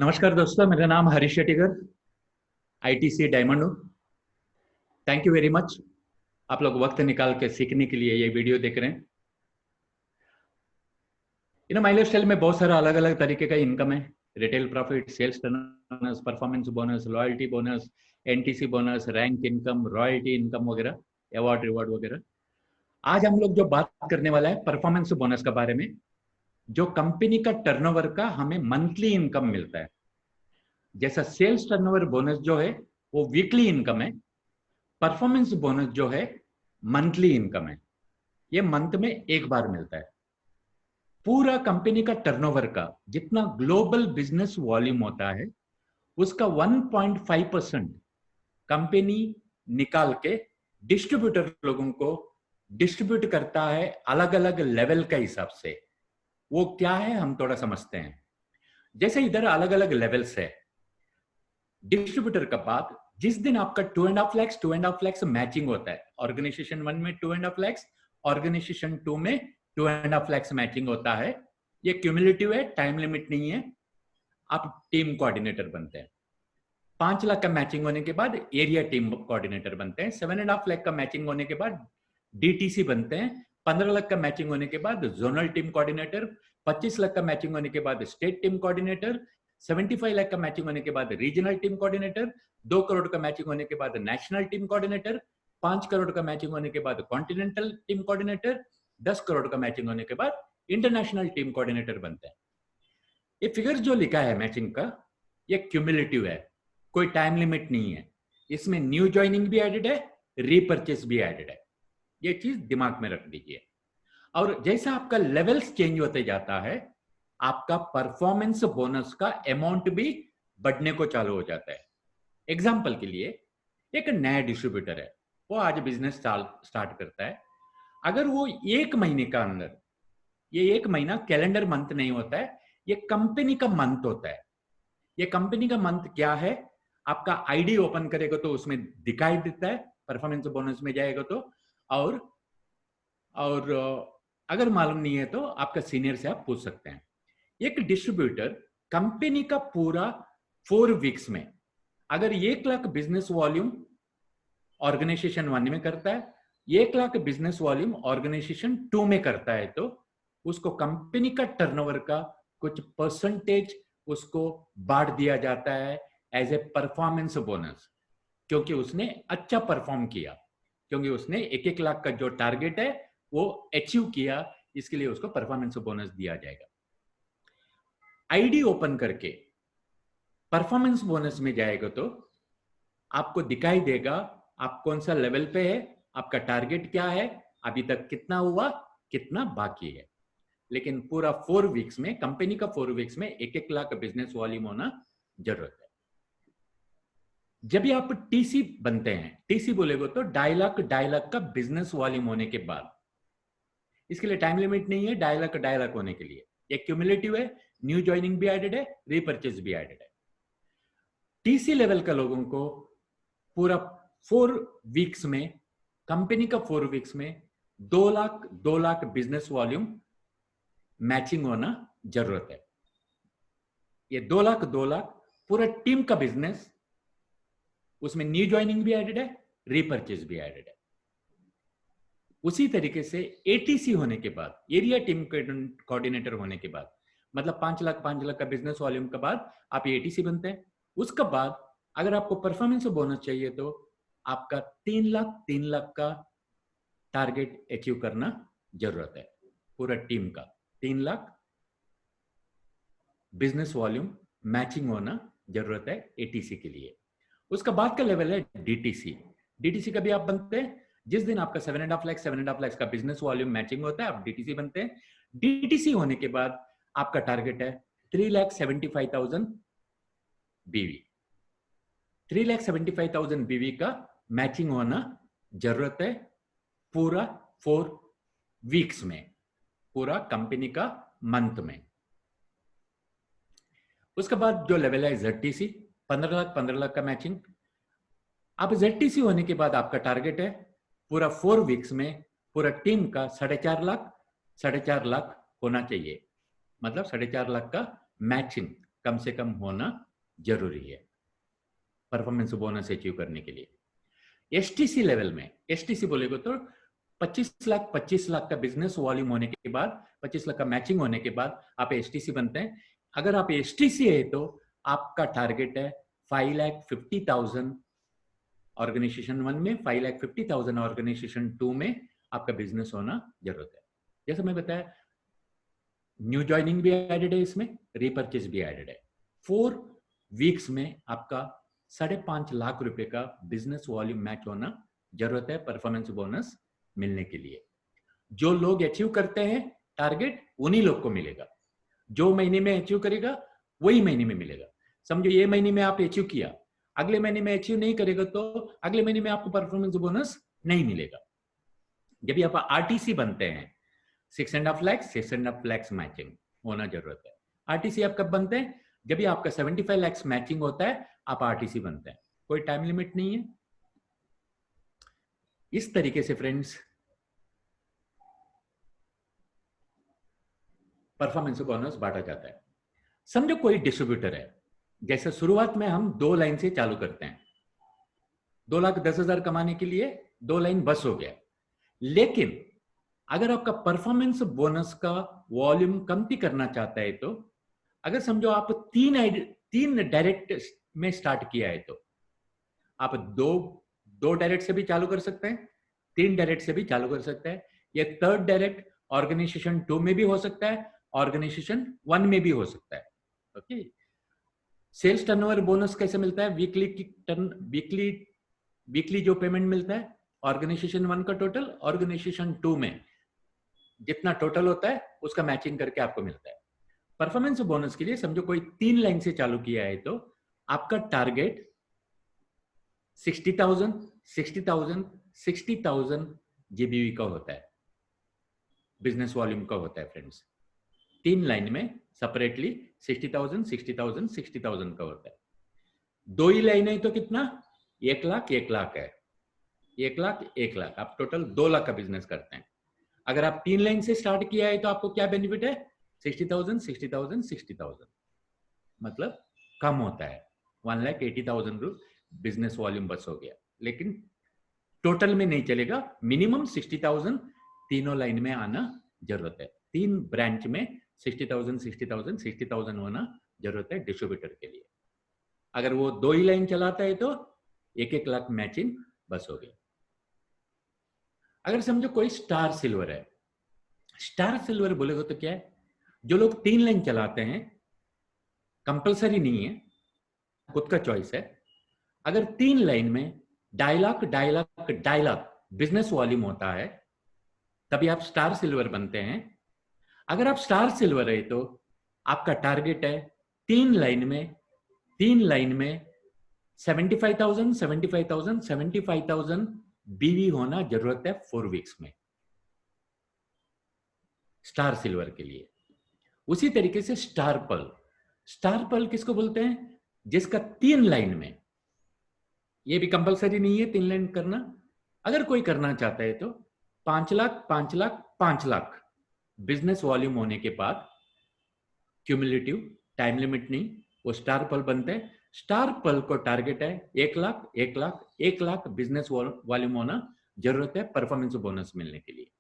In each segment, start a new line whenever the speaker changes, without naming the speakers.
नमस्कार दोस्तों, मेरा नाम हरीश शेट्टीगर, आईटीसी डायमंड हूँ। Thank you very much. आप लोग वक्त निकाल के सीखने के लिए ये वीडियो देख रहे हैं। माई लाइफ स्टाइल में बहुत सारा अलग अलग तरीके का इनकम है। Retail profit, sales bonus, performance bonus, loyalty bonus, NTC bonus, rank income, royalty income वगैरह, अवार्ड रिवॉर्ड वगैरह। आज हम लोग जो बात करने वाला है परफॉर्मेंस बोनस के बारे में, जो कंपनी का टर्नओवर का हमें मंथली इनकम मिलता है। जैसा सेल्स टर्नओवर बोनस जो है वो वीकली इनकम है, परफॉर्मेंस बोनस जो है मंथली इनकम है। ये मंथ में एक बार मिलता है। पूरा कंपनी का टर्नओवर का जितना ग्लोबल बिजनेस वॉल्यूम होता है उसका 1.5% कंपनी निकाल के डिस्ट्रीब्यूटर लोगों को डिस्ट्रीब्यूट करता है अलग अलग लेवल का हिसाब से। वो क्या है हम थोड़ा समझते हैं। जैसे इधर अलग अलग लेवल्स है। डिस्ट्रीब्यूटर का बाद जिस दिन आपका 2.5 lakhs मैचिंग होता है, ऑर्गेनाइजेशन 1 में 2.5 lakhs, ऑर्गेनाइजेशन 2 में 2.5 lakhs मैचिंग होता है। ये क्यूमुलेटिव है, टाइम लिमिट नहीं है। आप टीम कोऑर्डिनेटर बनते हैं। 5 लाख का मैचिंग होने के बाद एरिया टीम कोऑर्डिनेटर बनते हैं। 7.5 लाख का मैचिंग होने के बाद डीटीसी बनते हैं। 15 लाख का मैचिंग होने के बाद जोनल टीम कोऑर्डिनेटर। 25 लाख का मैचिंग होने के बाद स्टेट टीम कोऑर्डिनेटर। 75 लाख का मैचिंग होने के बाद रीजनल टीम कोऑर्डिनेटर। 2 करोड़ का मैचिंग होने के बाद नेशनल टीम कोऑर्डिनेटर। 5 करोड़ का मैचिंग होने के बाद कॉन्टिनेंटल टीम कोऑर्डिनेटर। 10 करोड़ का मैचिंग होने के बाद इंटरनेशनल टीम कोऑर्डिनेटर बनते हैं। ये फिगर जो लिखा है मैचिंग का, ये क्यूमुलेटिव है, कोई टाइम लिमिट नहीं है। इसमें न्यू ज्वाइनिंग भी एडेड है, रीपर्चेस भी एडेड है। ये चीज दिमाग में रख दीजिए। और जैसा आपका लेवल्स चेंज होते जाता है, आपका परफॉर्मेंस बोनस का अमाउंट भी बढ़ने को चालू हो जाता है। एग्जाम्पल के लिए, एक नया डिस्ट्रीब्यूटर है, वो आज बिजनेस स्टार्ट करता है। अगर वो एक महीने का अंदर, ये एक महीना कैलेंडर मंथ नहीं होता है, ये कंपनी का मंथ होता है। ये कंपनी का मंथ क्या है, आपका आईडी ओपन करेगा तो उसमें दिखाई देता है, परफॉर्मेंस बोनस में जाएगा तो। और अगर मालूम नहीं है तो आपका सीनियर से आप पूछ सकते हैं। एक डिस्ट्रीब्यूटर कंपनी का पूरा 4 वीक्स में अगर 1 लाख बिजनेस वॉल्यूम ऑर्गेनाइजेशन 1 में करता है, 1 लाख बिजनेस वॉल्यूम ऑर्गेनाइजेशन 2 में करता है, तो उसको कंपनी का टर्नओवर का कुछ परसेंटेज उसको बांट दिया जाता है एज ए परफॉर्मेंस बोनस। क्योंकि उसने अच्छा परफॉर्म किया, क्योंकि उसने 1-1 लाख का जो टारगेट है वो अचीव किया, इसके लिए उसको परफॉर्मेंस बोनस दिया जाएगा। आईडी ओपन करके परफॉर्मेंस बोनस में जाएगा तो आपको दिखाई देगा आप कौन सा लेवल पे है, आपका टारगेट क्या है, अभी तक कितना हुआ, कितना बाकी है। लेकिन पूरा 4 वीक्स में, कंपनी का 4 वीक्स में 1-1 लाख बिजनेस वॉल्यूम होना जरूरत है। जब भी आप टीसी बनते हैं, टीसी बोलेगो तो 2.5 लाख का बिजनेस वॉल्यूम होने के बाद, इसके लिए टाइम लिमिट नहीं है, 2.5 लाख होने के लिए। ये क्यूमुलेटिव है, न्यू ज्वाइनिंग भी एडेड है, रीपर्चेज भी एडेड है। टीसी लेवल का लोगों को पूरा 4 वीक्स में, कंपनी का 4 वीक्स में 2 लाख बिजनेस वॉल्यूम मैचिंग होना जरूरत है। ये 2 लाख पूरा टीम का बिजनेस, उसमें न्यू ज्वाइनिंग भी एडेड है, रीपर्चेज भी एडेड है। उसी तरीके से एटीसी होने के बाद, एरिया टीम कोऑर्डिनेटर होने के बाद, मतलब 5 लाख का बिजनेस वॉल्यूम के बाद आप एटीसी बनते हैं। उसके बाद अगर आपको परफॉर्मेंस बोनस चाहिए तो आपका 3 लाख का टारगेट अचीव करना जरूरत है। पूरा टीम का 3 लाख बिजनेस वॉल्यूम मैचिंग होना जरूरत है एटीसी के लिए। उसका बाद का लेवल है डीटीसी। डीटीसी का भी आप बनते हैं जिस दिन आपका 7.5 लाख का बिजनेस वॉल्यूम मैचिंग होता है, आप डीटीसी बनते हैं। डीटीसी होने के बाद आपका टारगेट है 3,75,000 बीवी। 3,75,000 बीवी का मैचिंग होना जरूरत है पूरा 4 वीक्स में, पूरा कंपनी का मंथ में। उसके बाद जो लेवल है ZTC, 15 लाख का मैचिंग। अब ZTC होने के बाद आपका टारगेट है पूरा 4 वीक्स में पूरा टीम का 4.5 लाख होना चाहिए, मतलब 4.5 लाख का मैचिंग कम से कम होना जरूरी है परफॉर्मेंस बोनस अचीव करने के लिए। एसटीसी लेवल में, एसटीसी बोलेगा तो 25 लाख का बिजनेस वॉल्यूम होने के बाद, 25 लाख का मैचिंग होने के बाद आप एसटीसी बनते हैं। अगर आप एसटीसी है तो आपका टारगेट है 5,50,000 ऑर्गेनाइजेशन 1 में, 5,50,000 ऑर्गेनाइजेशन 2 में आपका बिजनेस होना जरूरत है। जैसे मैं बताया, न्यू ज्वाइनिंग भी एडेड है, इसमें रीपर्चेज भी एडेड है। 4 वीक्स में आपका 5.5 लाख रुपए का बिजनेस वॉल्यूम मैच होना जरूरत है परफॉर्मेंस बोनस मिलने के लिए। जो लोग अचीव करते हैं टारगेट, उन्हीं लोग को मिलेगा। जो महीने में अचीव करेगा वही महीने में मिलेगा। समझो ये महीने में आप अचीव किया, अगले महीने में अचीव नहीं करेगा तो अगले महीने में आपको परफॉर्मेंस बोनस नहीं मिलेगा। जब भी आप आरटीसी बनते हैं 6.5 लाख, 6.5 लाख मैचिंग होना जरूरत है। आरटीसी आप कब बनते हैं? जब भी आपका 75 लाख मैचिंग होता है आप आरटीसी बनते हैं, कोई टाइम लिमिट नहीं है। इस तरीके से फ्रेंड्स परफॉर्मेंस बोनस बांटा जाता है। समझो कोई डिस्ट्रीब्यूटर है, जैसे शुरुआत में हम 2 लाइन से चालू करते हैं, 2,10,000 कमाने के लिए 2 लाइन बस हो गया। लेकिन अगर आपका परफॉर्मेंस बोनस का वॉल्यूम कमती करना चाहता है तो अगर समझो आप 3 डायरेक्ट में स्टार्ट किया है तो आप 2 डायरेक्ट से भी चालू कर सकते हैं, 3 डायरेक्ट से भी चालू कर सकते हैं। ये 3rd डायरेक्ट ऑर्गेनाइजेशन 2 में भी हो सकता है, ऑर्गेनाइजेशन 1 में भी हो सकता है। ओके, सेल्स टर्नओवर बोनस कैसे मिलता है? वीकली जो पेमेंट मिलता है ऑर्गेनाइजेशन 1 का टोटल, ऑर्गेनाइजेशन 2 में जितना टोटल होता है उसका मैचिंग करके आपको मिलता है। परफॉर्मेंस बोनस के लिए समझो कोई 3 लाइन से चालू किया है तो आपका टारगेट 60,000 जीबीवी का होता है, बिजनेस वॉल्यूम का होता है फ्रेंड्स। 3 लाइन में सेपरेटली 60,000 का होता है। 2 ही लाइन है तो कितना? 1 लाख 1 लाख है, 1 लाख 1 लाख, आप टोटल 2 लाख का बिजनेस करते हैं। अगर आप 3 लाइन से स्टार्ट किया है तो आपको क्या बेनिफिट है? 60,000 मतलब कम होता है, 1,80,000 बिजनेस वॉल्यूम बस हो गया। लेकिन टोटल में नहीं चलेगा, मिनिमम 60,000 तीनों लाइन में आना जरूरत है। 3 ब्रांच में 60,000 होना जरूरत है डिस्ट्रीब्यूटर के लिए। अगर वो 2 ही लाइन चलाता है तो 1-1 लाख मैचिंग बस हो गया। अगर समझो कोई स्टार सिल्वर है, स्टार सिल्वर बोलेगा तो क्या है? जो लोग 3 लाइन चलाते हैं, कंपलसरी नहीं है, खुद का चॉइस है। अगर 3 लाइन में 2.5 लाख बिजनेस वॉल्यूम होता है तभी आप स्टार सिल्वर बनते हैं। अगर आप स्टार सिल्वर है तो आपका टारगेट है 3 लाइन में 75,000 बीवी होना जरूरत है 4 वीक्स में स्टार सिल्वर के लिए। उसी तरीके से स्टार पर्ल किसको बोलते हैं? जिसका 3 लाइन में, ये भी कंपलसरी नहीं है 3 लाइन करना, अगर कोई करना चाहता है तो 5 लाख बिजनेस वॉल्यूम होने के बाद क्यूमुलेटिव, टाइम लिमिट नहीं, वो स्टार पर्ल बनते हैं। स्टार पर्ल को टारगेट है 1 लाख बिजनेस वॉल्यूम होना जरूरत है परफॉर्मेंस बोनस मिलने के लिए।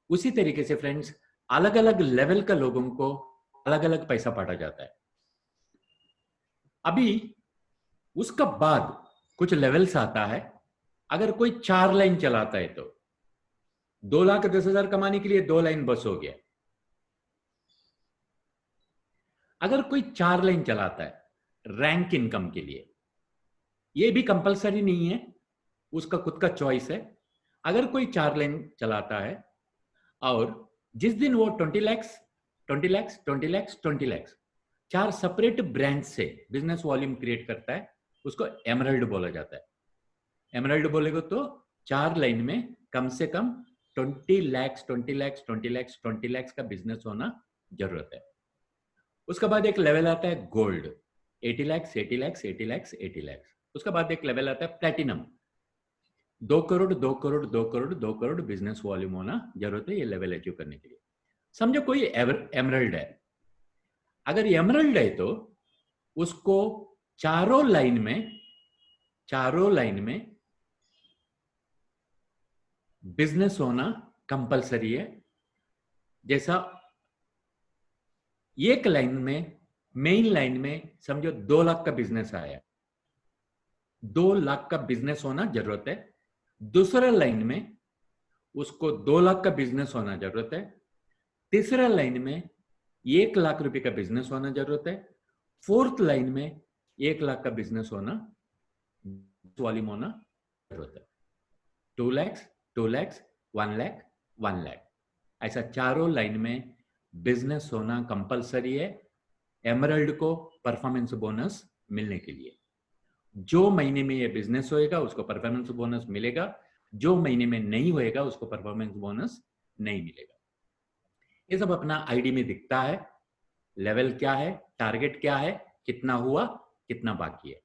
उसी तरीके से फ्रेंड्स अलग अलग लेवल का लोगों को अलग अलग पैसा बांटा जाता है। अभी उसका बाद कुछ लेवल्स आता है। अगर कोई 4 लाइन चलाता है तो 2,10,000 कमाने के लिए 2 लाइन बस हो गया। अगर कोई 4 लाइन चलाता है रैंक इनकम के लिए, ये भी कंपलसरी नहीं है, उसका खुद का चॉइस है। अगर कोई 4 लाइन चलाता है और जिस दिन वो 20 लाख 4 सेपरेट ब्रांच से बिजनेस वॉल्यूम क्रिएट करता है, उसको एमरल्ड बोला जाता है। एमरल्ड बोलेगा तो 4 लाइन में कम से कम 20 लाख का बिजनेस होना जरूरत है। उसके बाद एक लेवल आता है गोल्ड, 80 लाख। उसके बाद एक लेवल आता है प्लेटिनम, 2 करोड़ बिजनेस वॉल्यूम होना जरूरत है ये लेवल अचीव करने के लिए। समझो कोई एमरल्ड है, अगर एमरल्ड है तो उसको चारों लाइन में बिजनेस होना कंपलसरी है। जैसा एक लाइन में, मेन लाइन में समझो 2 लाख का बिजनेस आया, 2 लाख का बिजनेस होना जरूरत है। दूसरा लाइन में उसको 2 लाख का बिजनेस होना जरूरत है। तीसरा लाइन में 1 लाख रुपए का बिजनेस होना जरूरत है। फोर्थ लाइन में 1 लाख का बिजनेस होना, वॉल्यूम होना जरूरत है। 2 lakhs, 2 lakhs, 1 lakh, 1 lakh, ऐसा चारों लाइन में बिजनेस होना कंपलसरी है एमरल्ड को परफॉर्मेंस बोनस मिलने के लिए। जो महीने में ये बिजनेस होएगा उसको परफॉर्मेंस बोनस मिलेगा, जो महीने में नहीं होएगा उसको परफॉर्मेंस बोनस नहीं मिलेगा। ये सब अपना आईडी में दिखता है। लेवल क्या है, टारगेट क्या है, कितना हुआ, कितना बाकी है।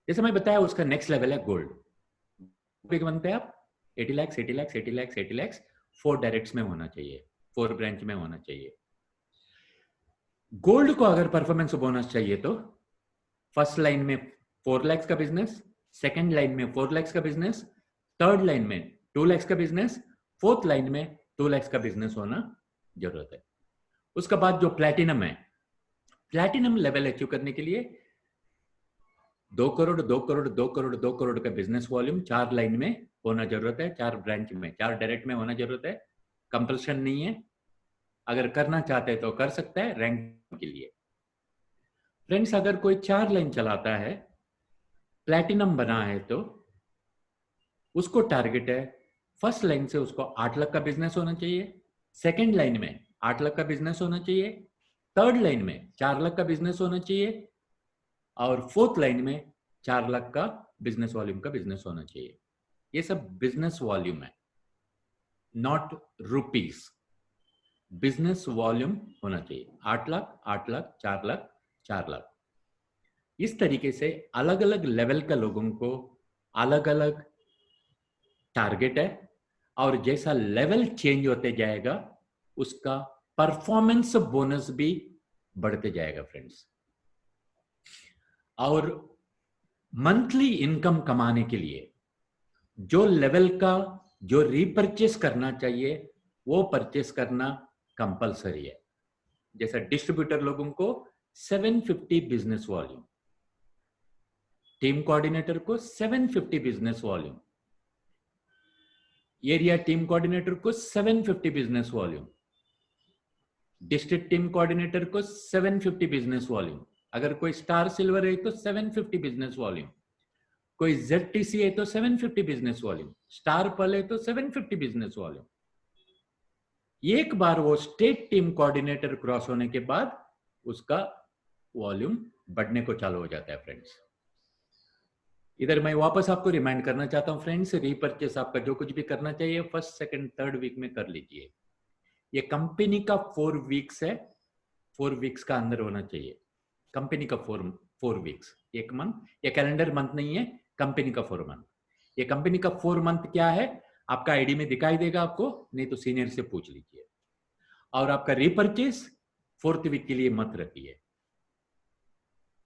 जैसे मैं बताया उसका नेक्स्ट लेवल है गोल्ड। बनते हैं आप 80 lakhs, 80 lakhs, 80 lakhs, 80 lakhs, 4 directs में होना चाहिए, 4 ब्रांच में होना चाहिए। गोल्ड को अगर परफॉर्मेंस बोनस चाहिए तो फर्स्ट लाइन में 4 lakhs का बिजनेस, सेकंड लाइन में 4 lakhs का बिजनेस, थर्ड लाइन में 2 lakhs का बिजनेस, फोर्थ लाइन में 2 lakhs का बिजनेस होना जरूरत है। उसके बाद जो प्लैटिनम है, प्लैटिनम लेवल अचीव करने के लिए 2 करोड़ 2 करोड़ 2 करोड़ 2 करोड़ का बिजनेस वॉल्यूम 4 लाइन में होना जरूरत है, 4 ब्रांच में, 4 डायरेक्ट में होना जरूरत है। कंपल्शन नहीं है, अगर करना चाहते हैं तो कर सकता है रैंक के लिए। फ्रेंड्स, अगर कोई 4 लाइन चलाता है, प्लैटिनम बना है तो उसको टारगेट है फर्स्ट लाइन से उसको 8 लाख का बिजनेस होना चाहिए, सेकेंड लाइन में 8 लाख का बिजनेस होना चाहिए, थर्ड लाइन में 4 लाख का बिजनेस होना चाहिए और फोर्थ लाइन में 4 लाख का बिजनेस वॉल्यूम का बिजनेस होना चाहिए। ये सब बिजनेस वॉल्यूम है, नॉट रुपीस। बिजनेस वॉल्यूम होना चाहिए 8 लाख, 8 लाख, 4 लाख, 4 लाख। इस तरीके से अलग अलग लेवल का लोगों को अलग अलग टारगेट है और जैसा लेवल चेंज होते जाएगा उसका परफॉर्मेंस बोनस भी बढ़ते जाएगा फ्रेंड्स। और मंथली इनकम कमाने के लिए जो लेवल का जो रीपरचेस करना चाहिए वो परचेस करना कंपलसरी है। जैसा डिस्ट्रीब्यूटर लोगों को 750 बिजनेस वॉल्यूम, टीम कोऑर्डिनेटर को 750 business volume, area team coordinator को 750 business volume, district team coordinator को 750 बिजनेस वॉल्यूम, अगर कोई स्टार सिल्वर है तो 750 बिजनेस वॉल्यूम, कोई ZTC है तो 750 बिजनेस वॉल्यूम, स्टार पर्ल है तो 750 बिजनेस वॉल्यूम। एक बार वो स्टेट टीम कोऑर्डिनेटर क्रॉस होने के बाद उसका वॉल्यूम बढ़ने को चालू हो जाता है फ्रेंड्स। इधर मैं वापस आपको रिमाइंड करना चाहता हूं फ्रेंड्स, रीपरचेस आपका जो कुछ भी करना चाहिए फर्स्ट सेकंड थर्ड वीक में कर लीजिए। ये कंपनी का 4 वीक्स है, 4 वीक्स का अंदर होना चाहिए। कंपनी का 4 वीक्स, एक मंथ, ये कैलेंडर मंथ नहीं है, कंपनी का 4 मंथ। ये कंपनी का 4 मंथ क्या है आपका आईडी में दिखाई देगा आपको, नहीं तो सीनियर से पूछ लीजिए। और आपका रीपरचेस 4th वीक के लिए मत रखिए,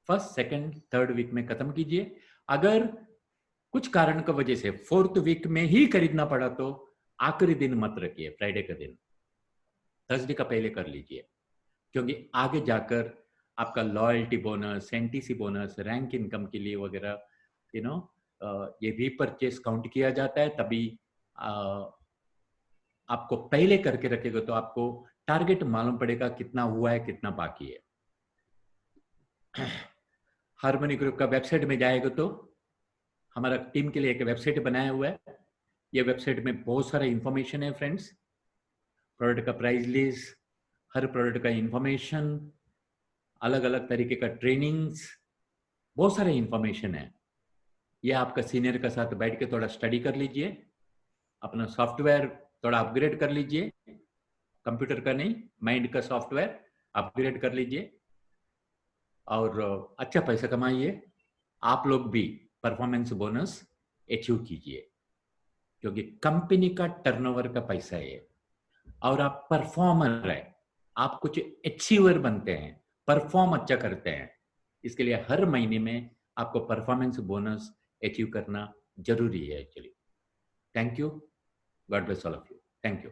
फर्स्ट सेकंड थर्ड वीक में खत्म कीजिए। अगर कुछ कारण की वजह से 4th वीक में ही खरीदना पड़ा तो आखिरी दिन मत रखिए, फ्राइडे का दिन, थर्सडे का पहले कर लीजिए, क्योंकि आगे जाकर आपका loyalty bonus, NTC bonus, rank income के लिए वगैरह ये रीपरचेस काउंट किया जाता है। तभी आपको पहले करके रखेगा तो आपको टारगेट मालूम पड़ेगा कितना हुआ है कितना बाकी है। हार्मनी ग्रुप का वेबसाइट में जाएगा तो हमारा टीम के लिए एक वेबसाइट बनाया हुआ है। ये वेबसाइट में बहुत सारा इंफॉर्मेशन है फ्रेंड्स, प्रोडक्ट का प्राइस लिस्ट, हर प्रोडक्ट का इंफॉर्मेशन, अलग अलग तरीके का ट्रेनिंग्स, बहुत सारे इंफॉर्मेशन है। ये आपका सीनियर के साथ बैठ के थोड़ा स्टडी कर लीजिए, अपना सॉफ्टवेयर थोड़ा अपग्रेड कर लीजिए, कंप्यूटर का नहीं माइंड का सॉफ्टवेयर अपग्रेड कर लीजिए और अच्छा पैसा कमाइए। आप लोग भी परफॉर्मेंस बोनस अचीव कीजिए, क्योंकि कंपनी का टर्नओवर का पैसा है और आप परफॉर्मर है, आप कुछ अचीवर बनते हैं, परफॉर्म अच्छा करते हैं। इसके लिए हर महीने में आपको परफॉर्मेंस बोनस अचीव करना जरूरी है actually. Thank you, God bless all of you, thank you.